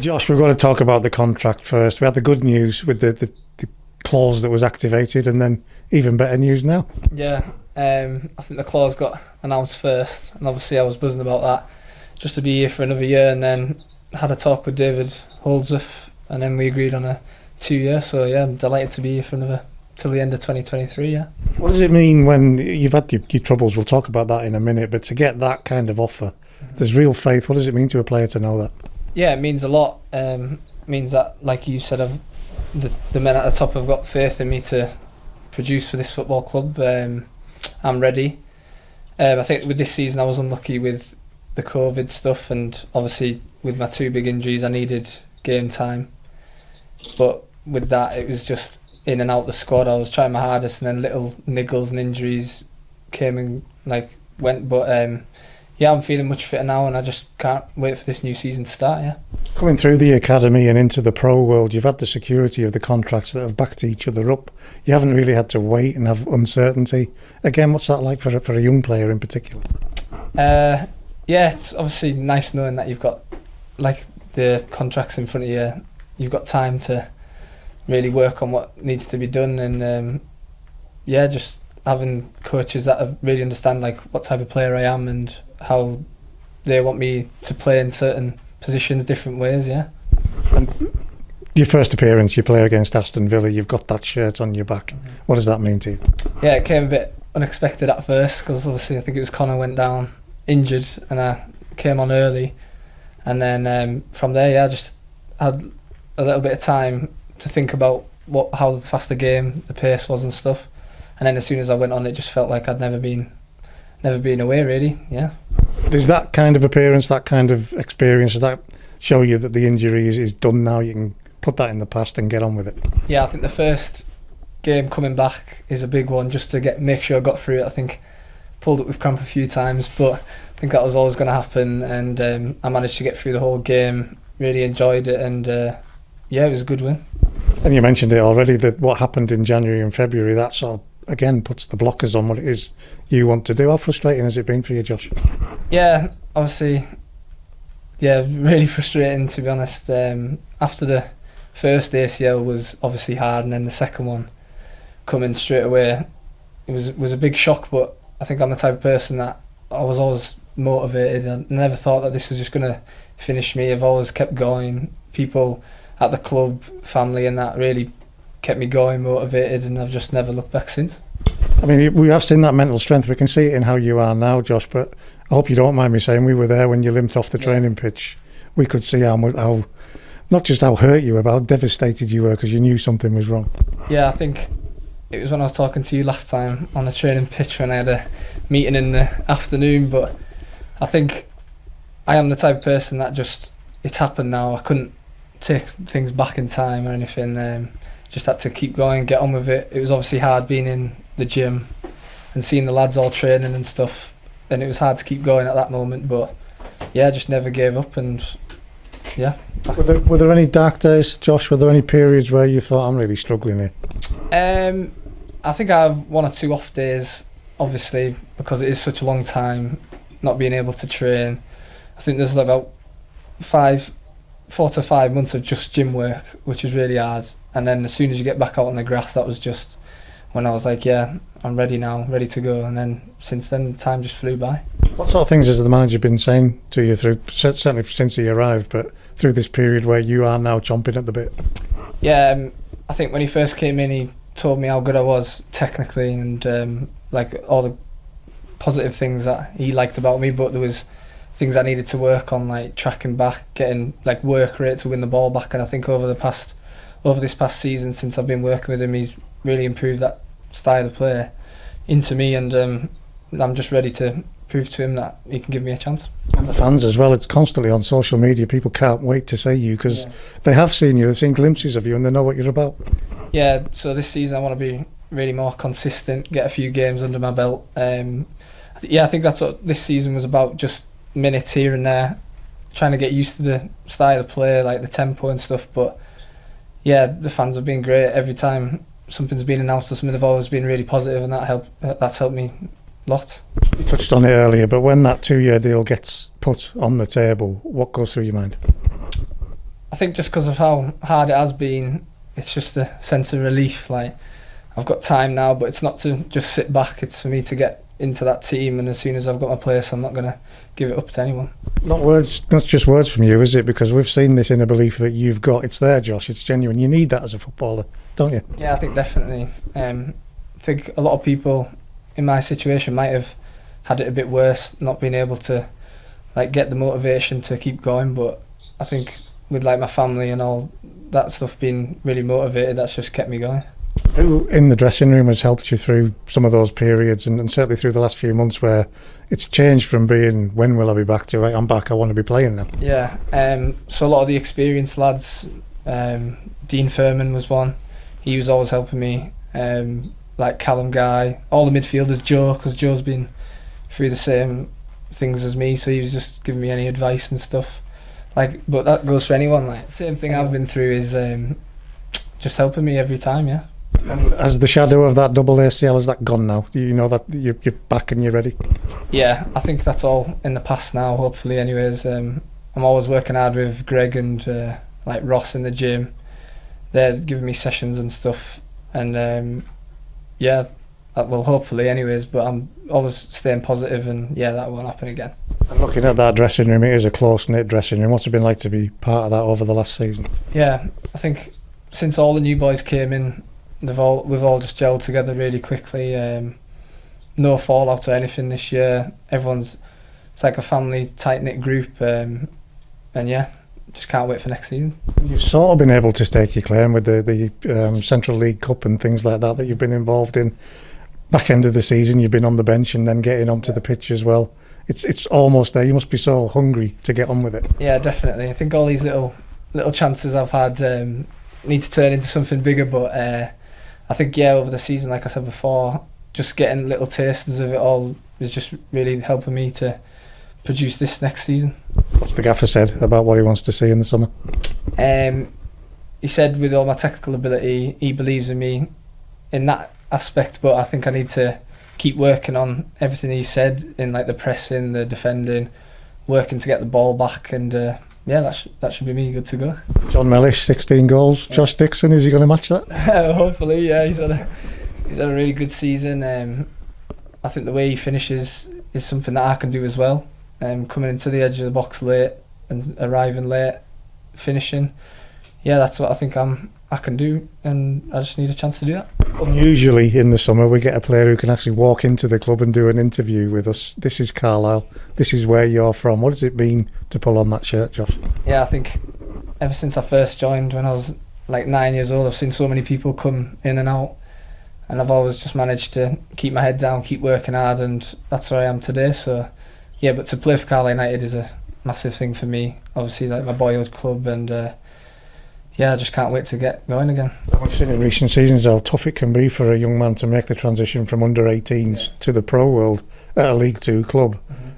Josh, we've got to talk about the contract first. We had the good news with the clause that was activated, and then even better news now. Yeah, I think the clause got announced first, and obviously I was buzzing about that, just to be here for another year, and then had a talk with David Holdsworth, and then we agreed on a 2-year. So yeah, I'm delighted to be here for another till the end of 2023. Yeah. What does it mean when you've had your troubles? We'll talk about that in a minute, but to get that kind of offer, there's real faith. What does it mean to a player to know that? Yeah, it means a lot. Means that, like you said, the men at the top have got faith in me to produce for this football club. I'm ready. I think with this season I was unlucky with the COVID stuff, and obviously with my 2 big injuries I needed game time. But with that, it was just in and out the squad. I was trying my hardest, and then little niggles and injuries came and went. But yeah, I'm feeling much fitter now, and I just can't wait for this new season to start. Yeah. Coming through the academy and into the pro world, you've had the security of the contracts that have backed each other up. You haven't really had to wait and have uncertainty. Again, what's that like for a young player in particular? Yeah, it's obviously nice knowing that you've got the contracts in front of you. You've got time to really work on what needs to be done, and yeah, just having coaches that really understand what type of player I am and how they want me to play in certain positions different ways. Yeah. And your first appearance, you play against Aston Villa, you've got that shirt on your back. What does that mean to you? Yeah, it came a bit unexpected at first, because obviously I think it was Connor went down injured and I came on early, and then from there, yeah, I just had a little bit of time to think about how fast the game, the pace was and stuff, and then as soon as I went on, it just felt like I'd never been away really. Yeah. Does that kind of appearance, that kind of experience, does that show you that the injury is done now? You can put that in the past and get on with it? Yeah, I think the first game coming back is a big one, just to make sure I got through it. I think pulled up with cramp a few times, but I think that was always going to happen, and I managed to get through the whole game. Really enjoyed it, and yeah, it was a good win. And you mentioned it already, that what happened in January and February, that sort of again puts the blockers on what it is you want to do. How frustrating has it been for you, Josh? Yeah, obviously, yeah, really frustrating, to be honest. After the first ACL was obviously hard, and then the second one coming straight away, it was a big shock. But I think I'm the type of person that I was always motivated. I never thought that this was just going to finish me. I've always kept going. People at the club, family and that really kept me going, motivated, and I've just never looked back since. I mean, we have seen that mental strength. We can see it in how you are now, Josh, but I hope you don't mind me saying we were there when you limped off the training pitch. We could see how not just how hurt you were, but how devastated you were, because you knew something was wrong. Yeah, I think it was when I was talking to you last time on the training pitch when I had a meeting in the afternoon, but I think I am the type of person that just, it's happened now. I couldn't take things back in time or anything. Just had to keep going, get on with it. It was obviously hard being in the gym and seeing the lads all training and stuff, and it was hard to keep going at that moment, but yeah, I just never gave up. And yeah. Were there any dark days, Josh? Were there any periods where you thought, I'm really struggling here? I think I have 1 or 2 off days, obviously, because it is such a long time not being able to train. I think there's about 4 to 5 months of just gym work, which is really hard. And then as soon as you get back out on the grass, that was just when I was like, yeah, I'm ready now, ready to go. And then since then, time just flew by. What sort of things has the manager been saying to you through, certainly since he arrived, but through this period where you are now chomping at the bit? Yeah, I think when he first came in, he told me how good I was technically, and all the positive things that he liked about me, but there was things I needed to work on, like tracking back, getting work rate to win the ball back. And I think over this past season, since I've been working with him, he's really improved that style of play into me, and I'm just ready to prove to him that he can give me a chance. And the fans as well, it's constantly on social media. People can't wait to see you, because they have seen you, they've seen glimpses of you, and they know what you're about. Yeah, so this season I want to be really more consistent, get a few games under my belt. I think that's what this season was about, just minutes here and there, trying to get used to the style of play, like the tempo and stuff. But yeah, the fans have been great. Every time something's been announced or something, they've always been really positive, and that's helped me lots. You touched on it earlier, but when that 2-year deal gets put on the table, what goes through your mind? I think just because of how hard it has been, it's just a sense of relief. Like, I've got time now, but it's not to just sit back. It's for me to get into that team, and as soon as I've got my place, I'm not going to give it up to anyone. Not just words from you, is it? Because we've seen this inner belief that you've got. It's there, Josh. It's genuine. You need that as a footballer, don't you? Yeah, I think definitely. I think a lot of people in my situation might have had it a bit worse, not being able to like get the motivation to keep going. But I think with like my family and all that stuff being really motivated, that's just kept me going. Who in the dressing room has helped you through some of those periods, and certainly through the last few months where it's changed from being when will I be back to right, I'm back, I want to be playing now? Yeah, so a lot of the experienced lads, Dean Furman was one. He was always helping me. Like Callum Guy, all the midfielders, Joe, because Joe's been through the same things as me, so he was just giving me any advice and stuff. Like, but that goes for anyone. Like, same thing I've been through is just helping me every time. Yeah. And has the shadow of that double ACL, has that gone now? Do you know that you're back and you're ready? Yeah, I think that's all in the past now, hopefully anyways. I'm always working hard with Greg and like Ross in the gym. They're giving me sessions and stuff, and yeah, that will hopefully anyways, but I'm always staying positive, and yeah, that won't happen again. And looking at that dressing room, it is a close-knit dressing room. What's it been like to be part of that over the last season? Yeah, I think since all the new boys came in, we've all just gelled together really quickly. No fallout or anything this year. It's like a family, tight-knit group, and yeah, just can't wait for next season. You've sort of been able to stake your claim with the Central League Cup and things like that you've been involved in. Back end of the season, you've been on the bench and then getting onto the pitch as well. It's almost there. You must be so hungry to get on with it. Yeah, definitely. I think all these little chances I've had need to turn into something bigger, but I think, yeah, over the season, like I said before, just getting little tasters of it all is just really helping me to produce this next season. What's the gaffer said about what he wants to see in the summer? He said with all my technical ability, he believes in me in that aspect, but I think I need to keep working on everything he said in like the pressing, the defending, working to get the ball back, and yeah, that should be me good to go. John Mellish, 16 goals. Yeah. Josh Dixon, is he going to match that? Hopefully, yeah. He's had a really good season. I think the way he finishes is something that I can do as well. Coming into the edge of the box late and arriving late, finishing. Yeah, that's what I think I can do, and I just need a chance to do that. Unusually in the summer we get a player who can actually walk into the club and do an interview with us. This is Carlisle, this is where you're from. What does it mean to pull on that shirt, Josh? Yeah, I think ever since I first joined when I was like 9 years old, I've seen so many people come in and out, and I've always just managed to keep my head down, keep working hard, and that's where I am today. So yeah, but to play for Carlisle United is a massive thing for me, obviously, like my boyhood club, and yeah, I just can't wait to get going again. We've seen in recent seasons how tough it can be for a young man to make the transition from under 18s to the pro world at a League Two club. Mm-hmm.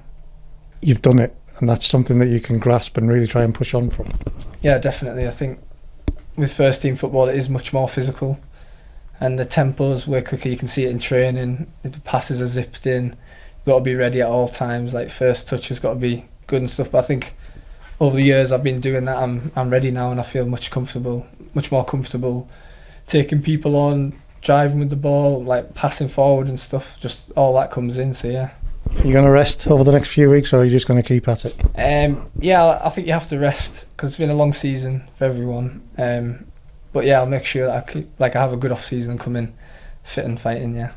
You've done it, and that's something that you can grasp and really try and push on from. Yeah, definitely. I think with first team football it is much more physical, and the tempo's way quicker. You can see it in training, the passes are zipped in, you've got to be ready at all times, like first touch has got to be good and stuff, but I think over the years I've been doing that, I'm ready now, and I feel much more comfortable taking people on, driving with the ball, like passing forward and stuff. Just all that comes in. So yeah. Are you going to rest over the next few weeks, or are you just going to keep at it? Yeah, I think you have to rest because it's been a long season for everyone. But yeah, I'll make sure that I have a good off season and come in fit and fighting. Yeah.